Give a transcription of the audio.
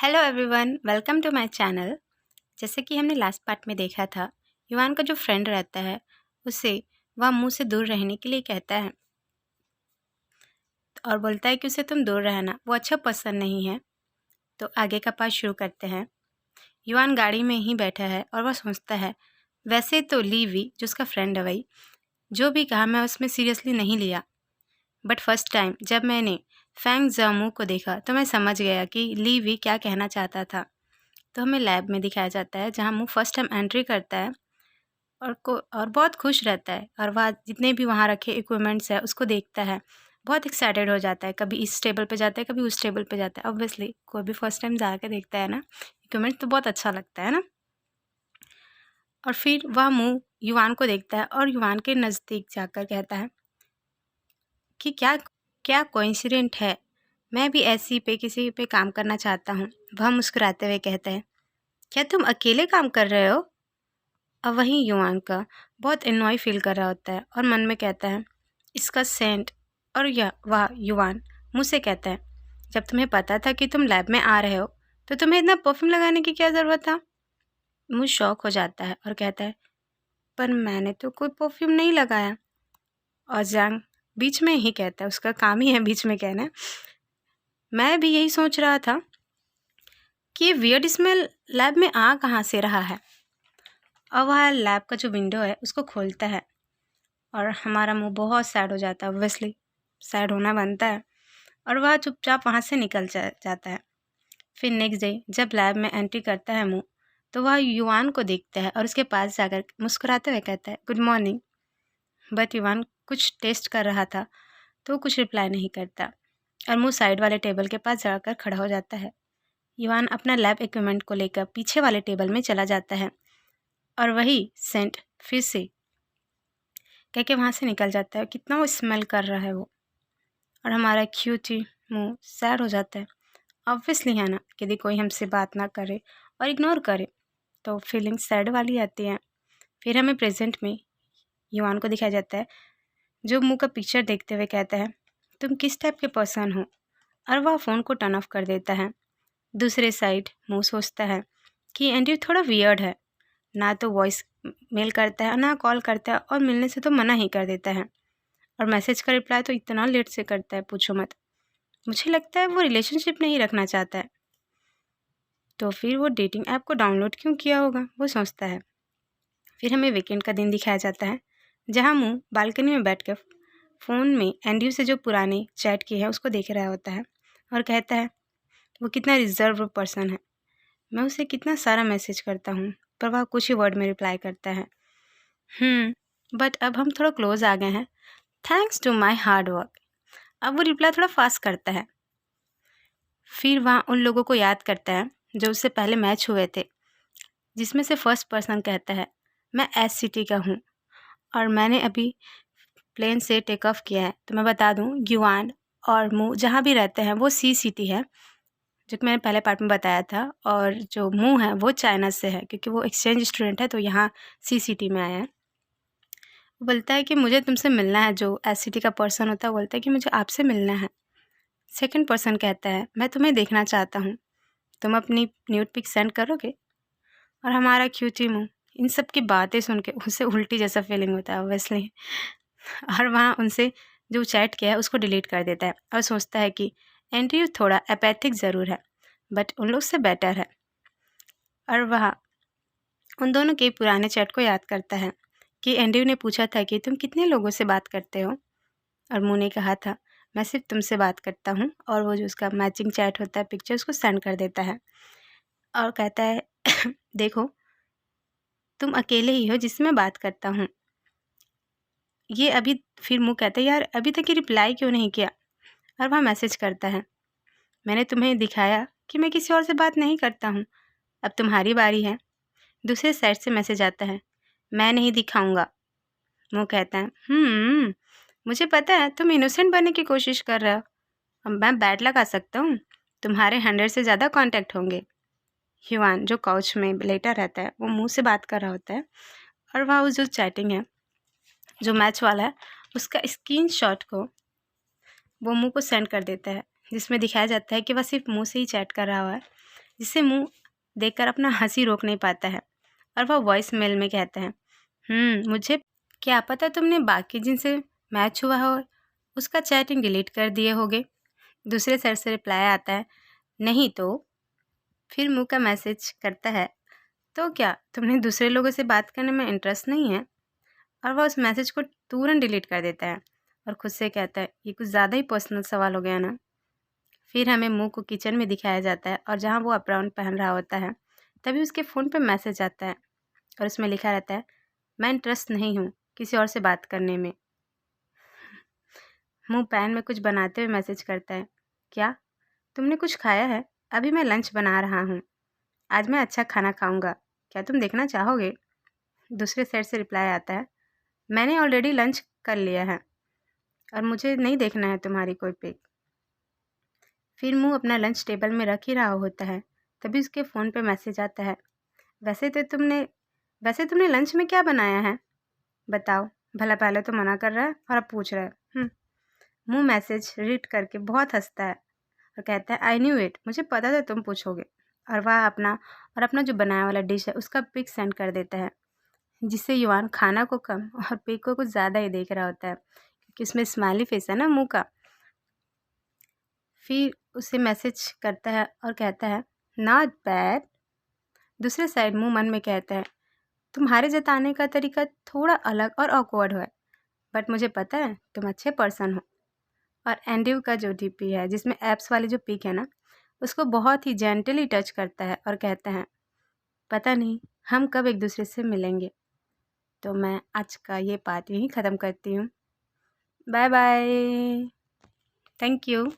Hello everyone, welcome to my channel. जैसे कि हमने लास्ट पार्ट में देखा था, युवान का जो फ्रेंड रहता है उसे वह मुंह से दूर रहने के लिए कहता है और बोलता है कि उसे तुम दूर रहना, वो अच्छा पसंद नहीं है। तो आगे का पार्ट शुरू करते हैं। युवान गाड़ी में ही बैठा है और वह सोचता है, वैसे तो लीवी जो उसका फ्रेंड है वही जो भी कहा मैं उसमें सीरियसली नहीं लिया, बट फर्स्ट टाइम जब मैंने फैंग जामू को देखा तो मैं समझ गया कि लीवी क्या कहना चाहता था। तो हमें लैब में दिखाया जाता है जहाँ मुँह फर्स्ट टाइम एंट्री करता है और बहुत खुश रहता है और वह जितने भी वहाँ रखे इक्विपमेंट्स है उसको देखता है, बहुत एक्साइटेड हो जाता है। कभी इस टेबल पे जाता है, कभी उस टेबल पे जाता है। ऑब्वियसली कोई भी फर्स्ट टाइम जाके देखता है ना इक्विपमेंट तो बहुत अच्छा लगता है ना। और फिर वह मुँह युवान को देखता है और युवान के नज़दीक जाकर कहता है कि क्या क्या कोइंसिडेंट है, मैं भी ऐसी पे किसी पे काम करना चाहता हूँ। वह मुस्कुराते हुए कहता है, क्या तुम अकेले काम कर रहे हो? अब वहीं युवान का बहुत एनॉय फील कर रहा होता है और मन में कहता है इसका सेंट। और यह वह युवान मुझसे कहता है, जब तुम्हें पता था कि तुम लैब में आ रहे हो तो तुम्हें इतना परफ्यूम लगाने की क्या ज़रूरत था? मुझ शॉक हो जाता है और कहता है, पर मैंने तो कोई परफ्यूम नहीं लगाया। और जंग बीच में ही कहता है, उसका काम ही है बीच में कहना, मैं भी यही सोच रहा था कि ये वियर्ड स्मेल लैब में आ कहाँ से रहा है। और वह लैब का जो विंडो है उसको खोलता है और हमारा मुंह बहुत सैड हो जाता है। ऑब्वियसली सैड होना बनता है और वह चुपचाप वहाँ से निकल जाता है। फिर नेक्स्ट डे जब लैब में एंट्री करता है मुंह, तो वह युवान को देखता है और उसके पास जाकर मुस्कुराते हुए कहता है गुड मॉर्निंग। बट युवान कुछ टेस्ट कर रहा था तो वो कुछ रिप्लाई नहीं करता और मुंह साइड वाले टेबल के पास जाकर खड़ा हो जाता है। युवान अपना लैब इक्विपमेंट को लेकर पीछे वाले टेबल में चला जाता है और वही सेंट फिर से कह के वहाँ से निकल जाता है। कितना वो स्मेल कर रहा है वो, और हमारा क्यूटी मुंह सैड हो जाता है। ऑब्वियसली है ना, यदि कोई हमसे बात ना करे और इग्नोर करे तो फीलिंग सैड वाली आती है। फिर हमें प्रेजेंट में युवान को दिखाया जाता है जो मुंह का पिक्चर देखते हुए कहता है तुम किस टाइप के पर्सन हो, और वह फ़ोन को टर्न ऑफ कर देता है। दूसरे साइड मुंह सोचता है कि एंड्रयू थोड़ा वियर्ड है, ना तो वॉइस मेल करता है ना कॉल करता है और मिलने से तो मना ही कर देता है, और मैसेज का रिप्लाई तो इतना लेट से करता है पूछो मत। मुझे लगता है वो रिलेशनशिप नहीं रखना चाहता है, तो फिर वो डेटिंग ऐप को डाउनलोड क्यों किया होगा, वो सोचता है। फिर हमें वीकेंड का दिन दिखाया जाता है जहाँ मुँह बालकनी में बैठ कर फ़ोन में एंड्रयू से जो पुराने चैट किए हैं उसको देख रहा होता है और कहता है वो कितना रिजर्व पर्सन है। मैं उसे कितना सारा मैसेज करता हूँ पर वह कुछ ही वर्ड में रिप्लाई करता है, बट अब हम थोड़ा क्लोज आ गए हैं thanks to my hard work. अब वो रिप्लाई थोड़ा फास्ट करता है। फिर वहाँ उन लोगों को याद करता है जो उससे पहले मैच हुए थे, जिसमें से फर्स्ट पर्सन कहता है मैं एस सिटी का हूँ और मैंने अभी प्लेन से टेक ऑफ किया है। तो मैं बता दूँ युवान और मुँह जहाँ भी रहते हैं वो सी सिटी है, जो कि मैंने पहले पार्ट में बताया था, और जो मुँह है वो चाइना से है क्योंकि वो एक्सचेंज स्टूडेंट है तो यहाँ सी सिटी में आया है। वो बोलता है कि मुझे तुमसे मिलना है, जो एस सिटी का पर्सन होता है बोलता है कि मुझे आपसे मिलना है। सेकंड पर्सन कहता है मैं तुम्हें देखना चाहता हूँ, तुम अपनी न्यूड पिक सेंड करोगे? और हमारा क्यूटी मुँह इन सब की बातें सुन के उसे उल्टी जैसा फीलिंग होता है ऑब्वियसली, और वहाँ उनसे जो चैट किया है उसको डिलीट कर देता है और सोचता है कि एंड्रयू थोड़ा एपैथिक ज़रूर है बट उन लोग से बेटर है। और वह उन दोनों के पुराने चैट को याद करता है कि एंड्रयू ने पूछा था कि तुम कितने लोगों से बात करते हो, और मुँह ने कहा था मैं सिर्फ तुमसे बात करता हूँ, और वो जो उसका मैचिंग चैट होता है पिक्चर उसको सेंड कर देता है और कहता है देखो तुम अकेले ही हो जिससे मैं बात करता हूँ। ये अभी फिर मुँह कहता है यार अभी तक ये रिप्लाई क्यों नहीं किया, और वह मैसेज करता है मैंने तुम्हें दिखाया कि मैं किसी और से बात नहीं करता हूँ, अब तुम्हारी बारी है। दूसरे साइड से मैसेज आता है मैं नहीं दिखाऊंगा। मुँह कहता है मुझे पता है तुम इनोसेंट बनने की कोशिश कर रहे हो, अब मैं बैड लगा सकता हूँ, तुम्हारे 100 से ज़्यादा कांटेक्ट होंगे। युवान जो काउच में लेटा रहता है वो मुँह से बात कर रहा होता है, और वह उस जो चैटिंग है जो मैच वाला है उसका स्क्रीनशॉट को वो मुँह को सेंड कर देता है, जिसमें दिखाया जाता है कि वह सिर्फ मुँह से ही चैट कर रहा हुआ है जिसे मुँह देखकर अपना हंसी रोक नहीं पाता है और वह वॉइस मेल में कहता है, मुझे क्या पता तुमने बाकी जिनसे मैच हुआ हो उसका चैटिंग डिलीट कर दिए होगे। दूसरे साइड से रिप्लाई आता है, नहीं तो। फिर मुँह का मैसेज करता है, तो क्या तुमने दूसरे लोगों से बात करने में इंटरेस्ट नहीं है? और वह उस मैसेज को तुरंत डिलीट कर देता है और खुद से कहता है, ये कुछ ज़्यादा ही पर्सनल सवाल हो गया ना। फिर हमें मुँह को किचन में दिखाया जाता है और जहाँ वो अप्राउन पहन रहा होता है तभी उसके फ़ोन पे मैसेज आता है और उसमें लिखा रहता है, मैं इंटरेस्ट नहीं हूँ किसी और से बात करने में। मुँह पैन में कुछ बनाते हुए मैसेज करता है, क्या तुमने कुछ खाया है? अभी मैं लंच बना रहा हूँ। आज मैं अच्छा खाना खाऊंगा, क्या तुम देखना चाहोगे? दूसरे साइड से रिप्लाई आता है, मैंने ऑलरेडी लंच कर लिया है और मुझे नहीं देखना है तुम्हारी कोई पिक। फिर मुँह अपना लंच टेबल में रख ही रहा होता है तभी उसके फ़ोन पे मैसेज आता है, वैसे तुमने लंच में क्या बनाया है? बताओ। भला पहले तो मना कर रहा है और अब पूछ रहा है। मुँह मैसेज रीड करके बहुत हंसता है और कहता है, आई न्यू इट, मुझे पता था तुम पूछोगे। और वह अपना जो बनाया वाला डिश है उसका पिक सेंड कर देता है, जिससे युवान खाना को कम और पिक को कुछ ज़्यादा ही देख रहा होता है क्योंकि उसमें स्माइली फेस है ना मुँह का। फिर उसे मैसेज करता है और कहता है, नॉट बैड। दूसरे साइड मुँह मन में कहता है, तुम्हारे जताने का तरीका थोड़ा अलग और ऑकवर्ड है, बट मुझे पता है तुम अच्छे पर्सन हो। और एंड्रयू का जो डीपी है जिसमें एप्स वाली जो पिक है ना, उसको बहुत ही जेंटली टच करता है और कहता है, पता नहीं हम कब एक दूसरे से मिलेंगे। तो मैं आज का ये पार्ट यहीं ख़त्म करती हूँ। Bye bye. Thank you.